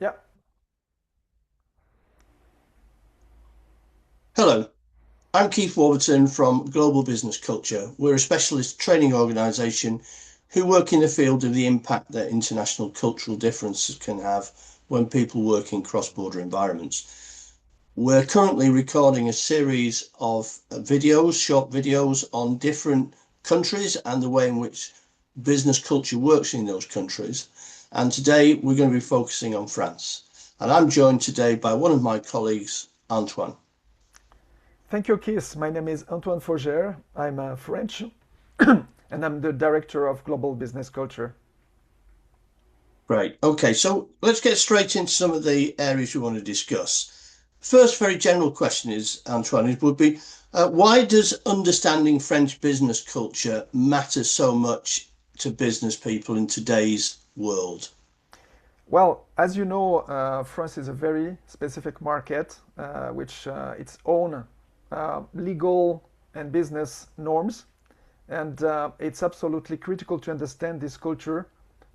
Yeah. Hello, I'm Keith Warburton from Global Business Culture. We're a specialist training organisation who work in the field of the impact that international cultural differences can have when people work in cross-border environments. We're currently recording a series of videos, short videos on different countries and the way in which business culture works in those countries. And today we're going to be focusing on France. And I'm joined today by one of my colleagues, Antoine. Thank you, Keith. My name is Antoine Faugères. I'm French, and I'm the director of Global Business Culture. Great. Okay, so let's get straight into some of the areas we want to discuss. First, very general question is, Antoine, it would be, why does understanding French business culture matter so much to business people in today's world? Well, as you know, France is a very specific market, which its own legal and business norms, and it's absolutely critical to understand this culture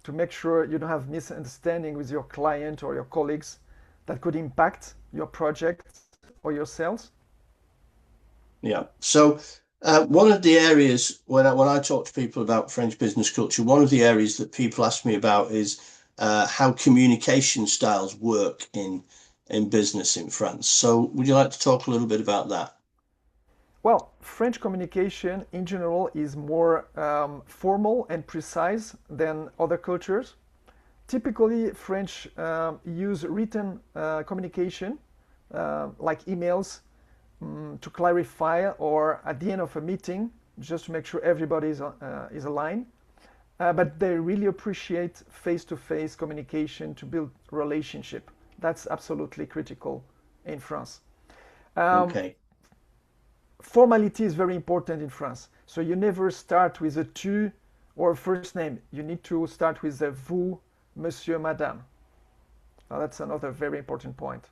to make sure you don't have misunderstanding with your client or your colleagues that could impact your project or your sales. Yeah. So one of the areas when I talk to people about French business culture, one of the areas that people ask me about is how communication styles work in business in France. So would you like to talk a little bit about that? Well, French communication in general is more formal and precise than other cultures. Typically, French use written communication, like emails, to clarify or at the end of a meeting, just to make sure everybody is aligned. But they really appreciate face-to-face communication to build relationship. That's absolutely critical in France. Um, Okay. Formality is very important in France. So you never start with a tu or a first name. You need to start with a vous, monsieur, madame. Now that's another very important point.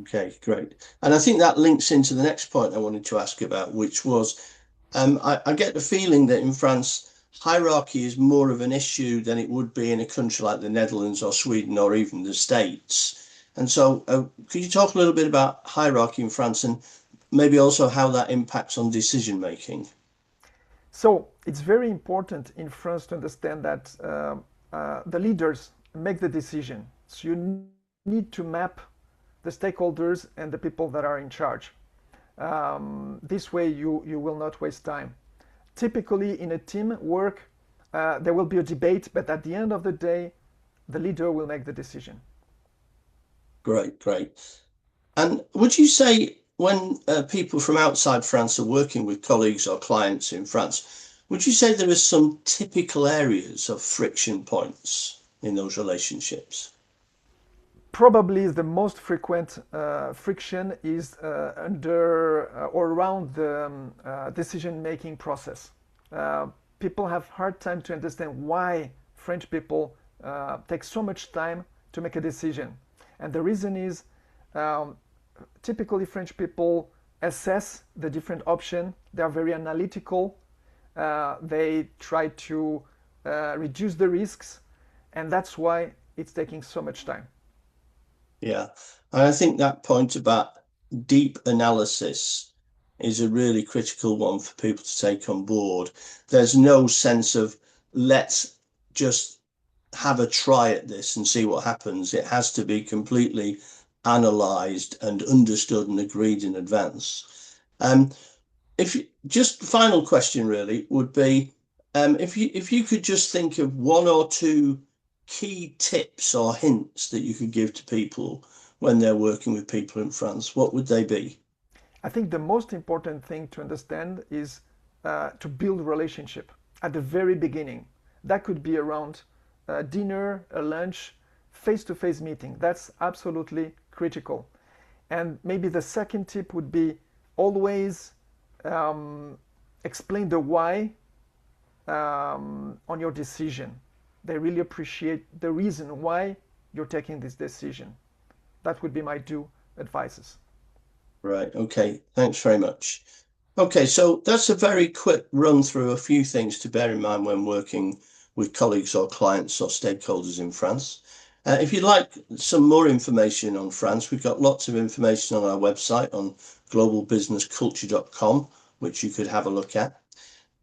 Okay, great. And I think that links into the next point I wanted to ask about, which was I get the feeling that in France, hierarchy is more of an issue than it would be in a country like the Netherlands or Sweden or even the States. And so, could you talk a little bit about hierarchy in France and maybe also how that impacts on decision making? So it's very important in France to understand that the leaders make the decision. So you need to map the stakeholders and the people that are in charge. This way you will not waste time. Typically in a team work, there will be a debate, but at the end of the day, the leader will make the decision. Great, great. And would you say when people from outside France are working with colleagues or clients in France, would you say there are some typical areas of friction points in those relationships? Probably the most frequent friction is under or around the decision-making process. People have hard time to understand why French people take so much time to make a decision. And the reason is um, typically French people assess the different options. They are very analytical. They try to reduce the risks, and that's why it's taking so much time. Yeah. And I think that point about deep analysis is a really critical one for people to take on board. There's no sense of let's just have a try at this and see what happens. It has to be completely analyzed and understood and agreed in advance. Um, if you, just final question really would be if you could just think of one or two key tips or hints that you could give to people when they're working with people in France, what would they be? I think the most important thing to understand is to build relationship at the very beginning. That could be around dinner, a lunch, face-to-face meeting. That's absolutely critical. And maybe the second tip would be always um, explain the why on your decision. They really appreciate the reason why you're taking this decision. That would be my two advices. Right. Okay. Thanks very much. Okay. So that's a very quick run through a few things to bear in mind when working with colleagues or clients or stakeholders in France. If you'd like some more information on France, we've got lots of information on our website on globalbusinessculture.com, which you could have a look at.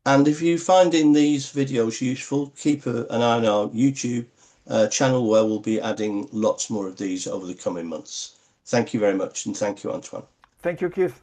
And if you're finding these videos useful, keep an eye on our YouTube channel, where we'll be adding lots more of these over the coming months. Thank you very much, and thank you, Antoine. Thank you, Keith.